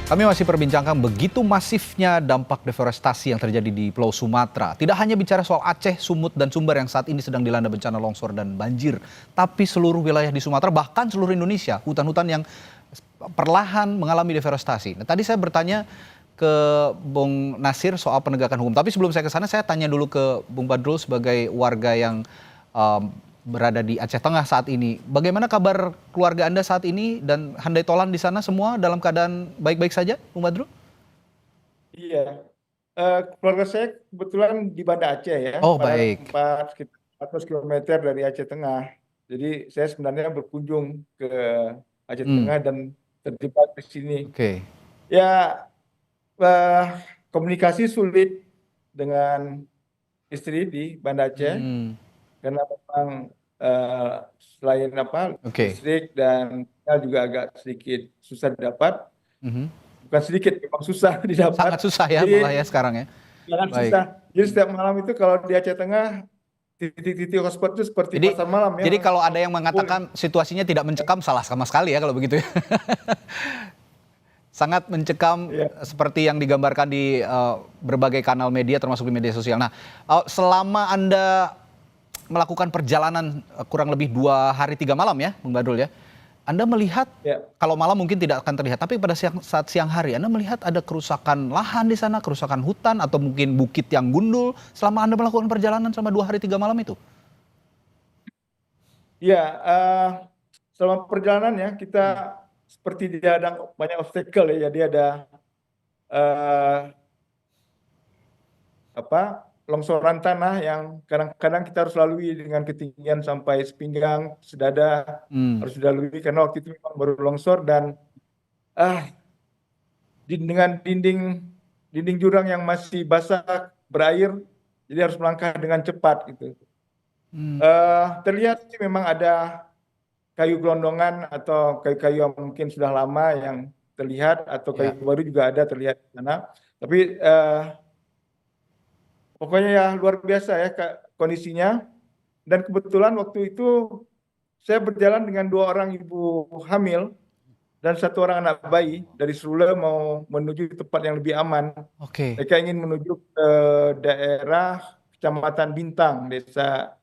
Kami masih perbincangkan begitu masifnya dampak deforestasi yang terjadi di Pulau Sumatera. Tidak hanya bicara soal Aceh, Sumut, dan Sumber yang saat ini sedang dilanda bencana longsor dan banjir, tapi seluruh wilayah di Sumatera, bahkan seluruh Indonesia, hutan-hutan yang perlahan mengalami deforestasi. Nah, tadi saya bertanya ke Bung Nasir soal penegakan hukum. Tapi sebelum saya ke sana, saya tanya dulu ke Bung Badrul sebagai warga yang berada di Aceh Tengah saat ini. Bagaimana kabar keluarga Anda saat ini dan handai tolan di sana semua dalam keadaan baik-baik saja, Bung Badrul? Iya, keluarga saya kebetulan di Banda Aceh ya, Oh, pada baik. tempat sekitar 100 kilometer dari Aceh Tengah. Jadi saya sebenarnya berkunjung ke Aceh Hmm, Tengah dan terjebak di sini. oke. Ya, eh, komunikasi sulit dengan istri di Banda Aceh Hmm, karena memang eh, selain oke. listrik dan sinyal juga agak sedikit susah didapat. Mhm. Bukan sedikit, memang susah Sangat didapat. susah ya malah Jadi ya sekarang ya. sangat Baik. susah. Jadi setiap malam itu kalau di Aceh Tengah titik-titik hotspot itu seperti Jadi pasar malam ya, jadi orang kalau ada yang kumpul. mengatakan situasinya tidak mencekam, salah sama sekali ya kalau begitu ya. Sangat mencekam Ya, seperti yang digambarkan di berbagai kanal media termasuk di media sosial. Nah, selama Anda melakukan perjalanan kurang lebih 2 hari 3 malam ya, Bung Badrul ya. Anda melihat ya, kalau malam mungkin tidak akan terlihat, tapi pada saat siang hari Anda melihat ada kerusakan lahan di sana, kerusakan hutan atau mungkin bukit yang gundul selama Anda melakukan perjalanan selama 2 hari 3 malam itu. ya. Selama perjalanan ya kita Hmm. seperti dihadang banyak obstacle ya. Jadi ada eh, longsoran tanah yang kadang-kadang kita harus lalui dengan ketinggian sampai sepinggang, sedada Hmm. harus dilalui karena waktu itu memang baru longsor dan ah dengan dinding dinding jurang yang masih basah berair, jadi harus melangkah dengan cepat gitu. Hmm. Terlihat sih memang ada kayu gelondongan atau kayu-kayu yang mungkin sudah lama yang terlihat atau kayu Ya. baru juga ada terlihat di sana. Tapi pokoknya ya luar biasa ya Kak, kondisinya. Dan kebetulan waktu itu saya berjalan dengan 2 orang ibu hamil dan 1 orang anak bayi dari Srule mau menuju tempat yang lebih aman. Oke. Mereka ingin menuju ke daerah Kecamatan Bintang, desa.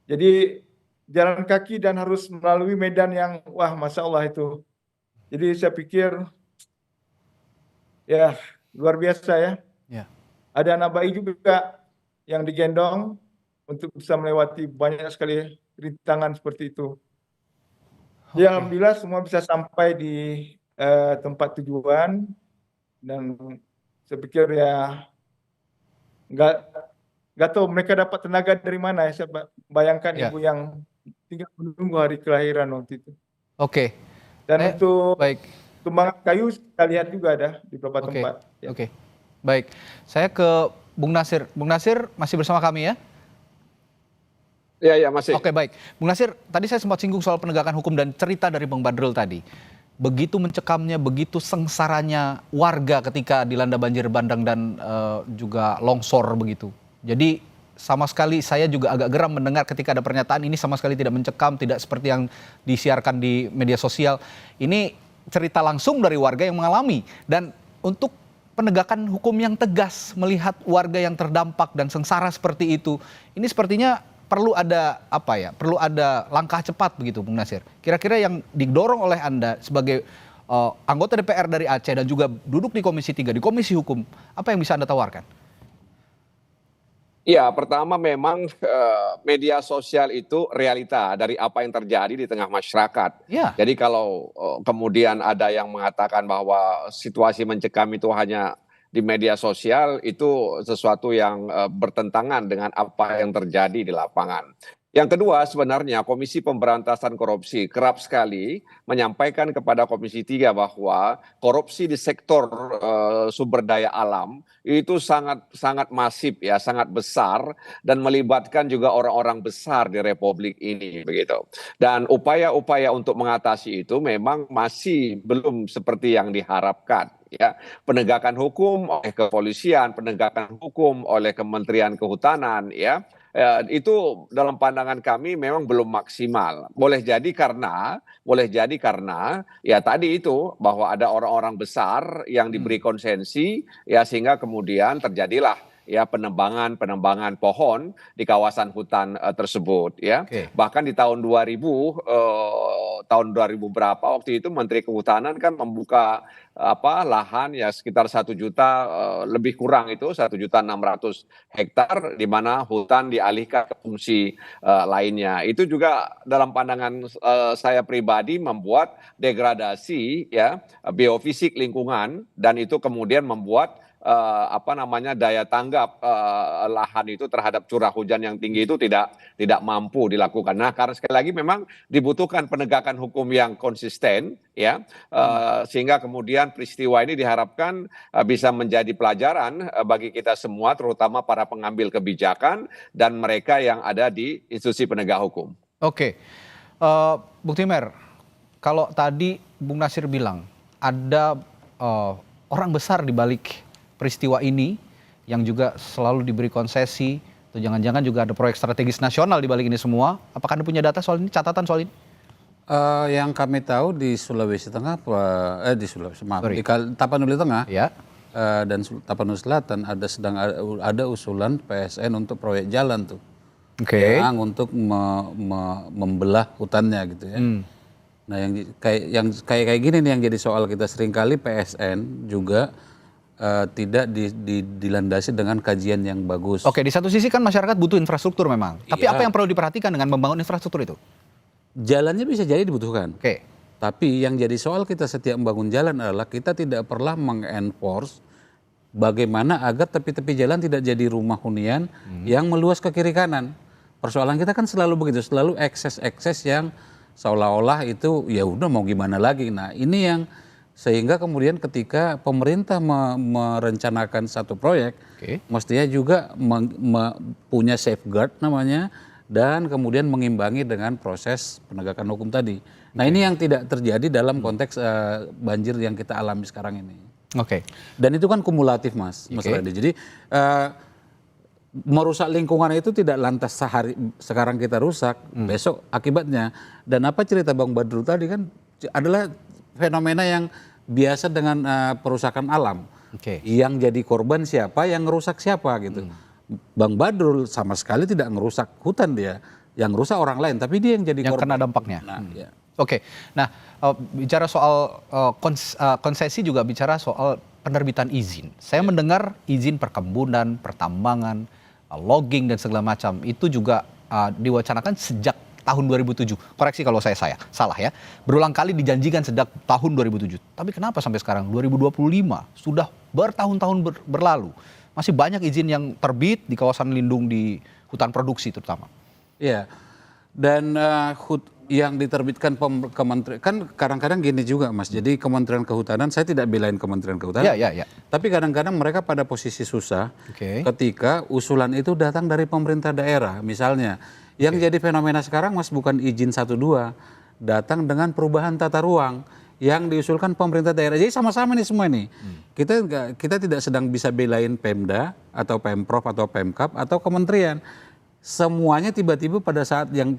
Jadi jalan kaki dan harus melalui medan yang wah Masya Allah itu. Jadi saya pikir ya luar biasa ya. Ya. Ada anak bayi juga yang digendong untuk bisa melewati banyak sekali rintangan seperti itu. Ya Oke. Alhamdulillah semua bisa sampai di tempat tujuan dan saya pikir ya nggak nggak tahu mereka dapat tenaga dari mana ya. Saya bayangkan Ya. ibu yang tinggal menunggu hari kelahiran waktu itu. Oke. Dan Saya untuk baik. tumbangan kayu kita lihat juga ada di beberapa Oke. tempat. Ya. Oke. Baik. Saya ke Bung Nasir. Bung Nasir masih bersama kami ya? Iya, iya masih. Oke, baik. Bung Nasir, tadi saya sempat singgung soal penegakan hukum dan cerita dari Bang Badrul tadi. Begitu mencekamnya, begitu sengsaranya warga ketika dilanda banjir bandang dan juga longsor begitu. Jadi sama sekali saya juga agak geram mendengar ketika ada pernyataan ini sama sekali tidak mencekam, tidak seperti yang disiarkan di media sosial. Ini cerita langsung dari warga yang mengalami. Dan untuk penegakan hukum yang tegas melihat warga yang terdampak dan sengsara seperti itu, ini sepertinya perlu ada apa ya? Perlu ada langkah cepat begitu, Bung Nasir. Kira-kira yang didorong oleh Anda sebagai anggota DPR dari Aceh dan juga duduk di Komisi 3 di Komisi Hukum, apa yang bisa Anda tawarkan? Iya, pertama memang media sosial itu realita dari apa yang terjadi di tengah masyarakat. Ya, Jadi kalau kemudian ada yang mengatakan bahwa situasi mencekam itu hanya di media sosial, itu sesuatu yang bertentangan dengan apa yang terjadi di lapangan. Yang kedua, sebenarnya Komisi Pemberantasan Korupsi kerap sekali menyampaikan kepada Komisi 3 bahwa korupsi di sektor sumber daya alam itu sangat sangat masif ya, sangat besar dan melibatkan juga orang-orang besar di Republik ini begitu. Dan upaya-upaya untuk mengatasi itu memang masih belum seperti yang diharapkan. ya, penegakan hukum oleh kepolisian, penegakan hukum oleh Kementerian Kehutanan, ya, itu dalam pandangan kami memang belum maksimal. Boleh jadi karena ya tadi itu bahwa ada orang-orang besar yang diberi konsensi, ya sehingga kemudian terjadilah ya penebangan pohon di kawasan hutan tersebut, ya. Oke. Bahkan di tahun 2000 berapa waktu itu Menteri Kehutanan kan membuka lahan ya sekitar 1 juta, lebih kurang itu 1.600.000 hektar, di mana hutan dialihkan ke fungsi lainnya. Itu juga dalam pandangan saya pribadi membuat degradasi ya biofisik lingkungan, dan itu kemudian membuat daya tanggap lahan itu terhadap curah hujan yang tinggi itu tidak mampu dilakukan. Nah, karena sekali lagi memang dibutuhkan penegakan hukum yang konsisten, ya, sehingga kemudian peristiwa ini diharapkan bisa menjadi pelajaran bagi kita semua, terutama para pengambil kebijakan dan mereka yang ada di institusi penegak hukum. Oke, Bung Timer, kalau tadi Bung Nasir bilang ada orang besar di balik peristiwa ini yang juga selalu diberi konsesi, atau jangan-jangan juga ada proyek strategis nasional di balik ini semua. Apakah Anda punya data soal ini, catatan soal ini? Yang kami tahu di Sulawesi Tengah, di Tapanuli Tengah, Ya. Dan Tapanuli Selatan ada usulan PSN untuk proyek jalan tuh, Oke. yang untuk membelah hutannya gitu ya. Nah yang kayak gini nih yang jadi soal kita, seringkali PSN juga tidak dilandasi dengan kajian yang bagus. Oke, di satu sisi kan masyarakat butuh infrastruktur memang. Tapi Iya. apa yang perlu diperhatikan dengan membangun infrastruktur itu? Jalannya bisa jadi dibutuhkan. Oke. Tapi yang jadi soal kita setiap membangun jalan adalah kita tidak pernah mengenforce bagaimana agar tepi-tepi jalan tidak jadi rumah hunian yang meluas ke kiri kanan. Persoalan kita kan selalu begitu, selalu ekses-ekses yang seolah-olah itu ya udah mau gimana lagi. Nah, ini yang sehingga kemudian ketika pemerintah merencanakan satu proyek, mestinya juga punya safeguard namanya, dan kemudian mengimbangi dengan proses penegakan hukum tadi. Nah, ini yang tidak terjadi dalam konteks banjir yang kita alami sekarang ini. Oke. Dan itu kan kumulatif, Mas Radi. Jadi merusak lingkungan itu tidak lantas sekarang kita rusak, besok akibatnya. Dan apa cerita Bang Badrul tadi kan adalah fenomena yang biasa dengan perusakan alam. Oke. Yang jadi korban siapa, yang ngerusak siapa gitu. Bang Badrul sama sekali tidak ngerusak hutan dia, yang rusak orang lain, tapi dia yang jadi Yang korban. kena dampaknya. Nah, ya. Oke. Nah, bicara soal konsesi juga bicara soal penerbitan izin. Saya mendengar izin perkebunan, pertambangan, logging dan segala macam itu juga diwacanakan sejak tahun 2007. Koreksi kalau saya salah ya. Berulang kali dijanjikan sejak tahun 2007. Tapi kenapa sampai sekarang 2025 sudah bertahun-tahun berlalu masih banyak izin yang terbit di kawasan lindung di hutan produksi terutama. Iya. Dan yang diterbitkan kementerian kan kadang-kadang gini juga, Mas. Jadi Kementerian Kehutanan, saya tidak belain Kementerian Kehutanan. Ya. Tapi kadang-kadang mereka pada posisi susah ketika usulan itu datang dari pemerintah daerah. Misalnya, yang jadi fenomena sekarang, Mas, bukan izin 1-2, datang dengan perubahan tata ruang yang diusulkan pemerintah daerah. Jadi sama-sama nih semua nih. Kita tidak sedang bisa belain Pemda atau Pemprov atau Pemkap atau kementerian. Semuanya tiba-tiba pada saat yang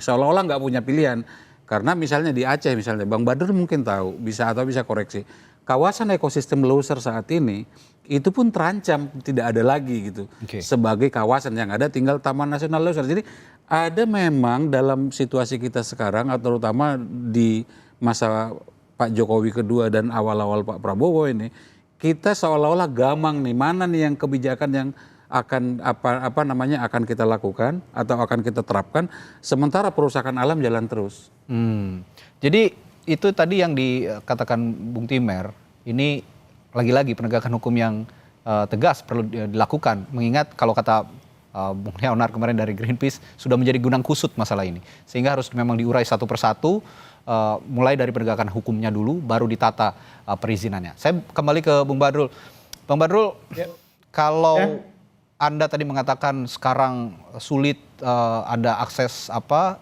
seolah-olah nggak punya pilihan. Karena misalnya di Aceh misalnya, Bang Badrul mungkin tahu, bisa koreksi. Kawasan ekosistem Loser saat ini itu pun terancam tidak ada lagi gitu. Sebagai kawasan yang ada tinggal Taman Nasional Loser. Jadi ada memang dalam situasi kita sekarang, atau terutama di masa Pak Jokowi kedua dan awal-awal Pak Prabowo ini, kita seolah-olah gamang nih, mana nih yang kebijakan yang akan akan kita lakukan atau akan kita terapkan, sementara perusakan alam jalan terus. Jadi itu tadi yang dikatakan Bung Timer, ini lagi-lagi penegakan hukum yang tegas perlu dilakukan, mengingat kalau kata Bung Leonard kemarin dari Greenpeace sudah menjadi gunang kusut masalah ini, sehingga harus memang diurai satu persatu, mulai dari penegakan hukumnya dulu baru ditata perizinannya. Saya kembali ke Bung Badrul. Bang Badrul, kalau Anda tadi mengatakan sekarang sulit ada akses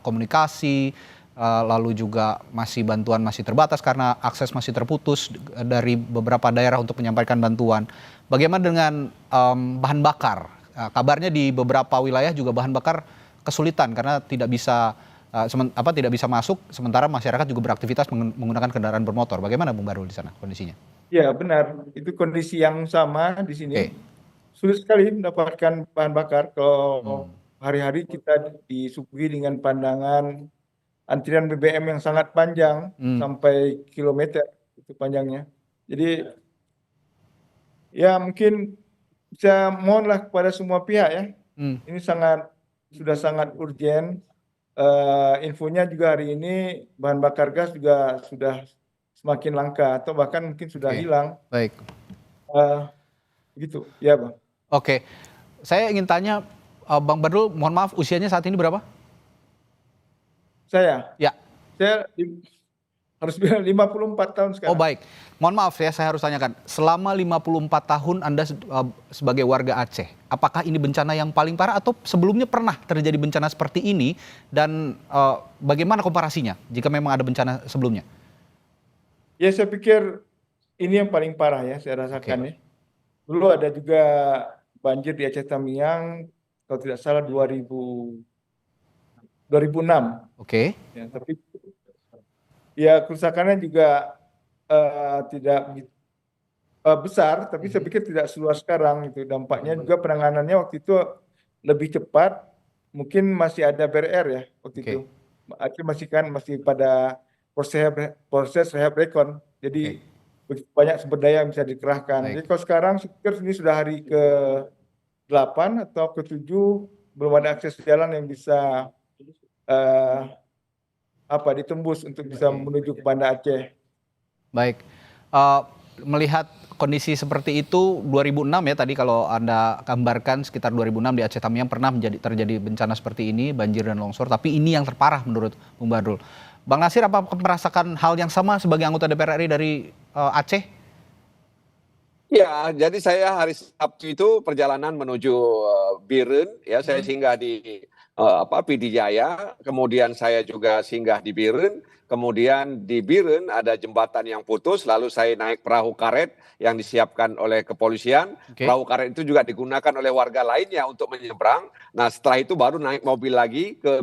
komunikasi, lalu juga bantuan masih terbatas karena akses masih terputus dari beberapa daerah untuk menyampaikan bantuan. Bagaimana dengan bahan bakar? Kabarnya di beberapa wilayah juga bahan bakar kesulitan karena tidak bisa tidak bisa masuk, sementara masyarakat juga beraktivitas menggunakan kendaraan bermotor. Bagaimana Bung Badrul di sana kondisinya? Ya benar, itu kondisi yang sama di sini. Oke. Sulit sekali mendapatkan bahan bakar kalau hari-hari kita disuguhi dengan pandangan antrian BBM yang sangat panjang sampai kilometer itu panjangnya. Jadi ya mungkin bisa mohonlah kepada semua pihak ya. Ini sudah sangat urgent. Infonya juga hari ini bahan bakar gas juga sudah semakin langka atau bahkan mungkin sudah hilang. Baik. Begitu, ya Bang. Oke, saya ingin tanya Bang Badrul, mohon maaf usianya saat ini berapa? Saya harus bilang 54 tahun sekarang. Oh baik, mohon maaf ya saya harus tanyakan. Selama 54 tahun Anda sebagai warga Aceh, apakah ini bencana yang paling parah atau sebelumnya pernah terjadi bencana seperti ini? Dan bagaimana komparasinya jika memang ada bencana sebelumnya? Ya saya pikir ini yang paling parah ya saya rasakan ya. Dulu ada juga banjir di Aceh Tamiang, kalau tidak salah 2006. Oke. Ya, tapi ya kerusakannya juga tidak besar, tapi saya pikir tidak seluas sekarang itu. Dampaknya juga penanganannya waktu itu lebih cepat, mungkin masih ada BRR ya waktu itu. Aceh masih pada proses rehab rekon. Jadi begitu banyak sumber daya yang bisa dikerahkan. Jadi kalau sekarang saya pikir ini sudah hari ke-8 atau ke-7 belum ada akses jalan yang bisa ditembus untuk bisa menuju ke Banda Aceh. Baik, melihat kondisi seperti itu 2006 ya tadi kalau Anda gambarkan sekitar 2006 di Aceh Tamiang pernah terjadi bencana seperti ini, banjir dan longsor, tapi ini yang terparah menurut Bung Badrul. Bang Nasir, apa merasakan hal yang sama sebagai anggota DPR RI dari Aceh? Ya, jadi saya hari Sabtu itu perjalanan menuju Biren, ya saya singgah di Pidi Jaya, kemudian saya juga singgah di Biren, kemudian di Biren ada jembatan yang putus, lalu saya naik perahu karet yang disiapkan oleh kepolisian. Perahu karet itu juga digunakan oleh warga lainnya untuk menyeberang. Nah, setelah itu baru naik mobil lagi ke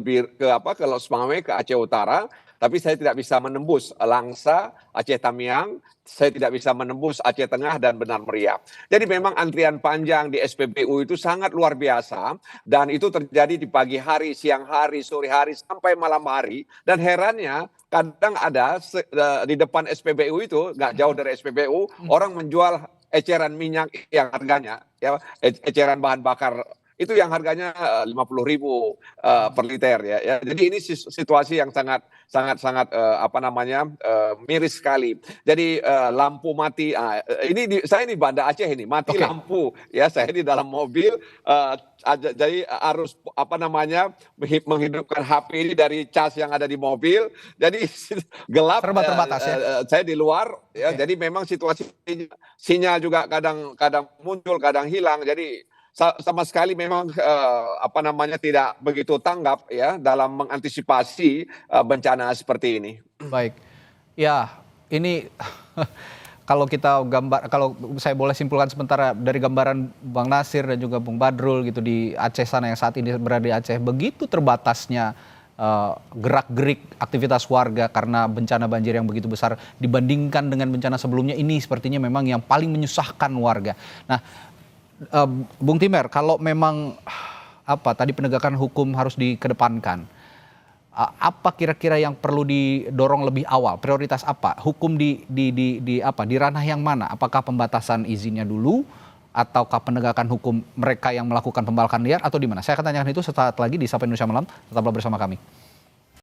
Los Mame, ke Aceh Utara. Tapi saya tidak bisa menembus Langsa, Aceh Tamiang, saya tidak bisa menembus Aceh Tengah dan Benar Meriah. Jadi memang antrian panjang di SPBU itu sangat luar biasa dan itu terjadi di pagi hari, siang hari, sore hari sampai malam hari. Dan herannya kadang ada di depan SPBU itu, nggak jauh dari SPBU, orang menjual eceran minyak yang harganya, ya, eceran bahan bakar itu yang harganya 50.000 per liter ya. Jadi ini situasi yang sangat miris sekali. Jadi lampu mati. Saya di Banda Aceh ini mati lampu ya. Saya di dalam mobil. Jadi harus menghidupkan HP ini dari cas yang ada di mobil. Jadi gelap. Terbatas ya. Saya di luar ya. Jadi memang situasi sinyal juga kadang muncul, kadang hilang. Jadi sama sekali memang tidak begitu tanggap ya dalam mengantisipasi bencana seperti ini. Baik, ya ini kalau saya boleh simpulkan sementara dari gambaran Bang Nasir dan juga Bung Badrul gitu di Aceh sana yang saat ini berada di Aceh, begitu terbatasnya gerak-gerik aktivitas warga karena bencana banjir yang begitu besar dibandingkan dengan bencana sebelumnya, ini sepertinya memang yang paling menyusahkan warga. Nah, Bung Timer, kalau memang tadi penegakan hukum harus dikedepankan, apa kira-kira yang perlu didorong lebih awal? Prioritas apa? Hukum di ranah yang mana? Apakah pembatasan izinnya dulu, ataukah penegakan hukum mereka yang melakukan pembalakan liar, atau di mana? Saya akan tanyakan itu sesaat lagi di Sapa Indonesia Malam. Tetaplah bersama kami.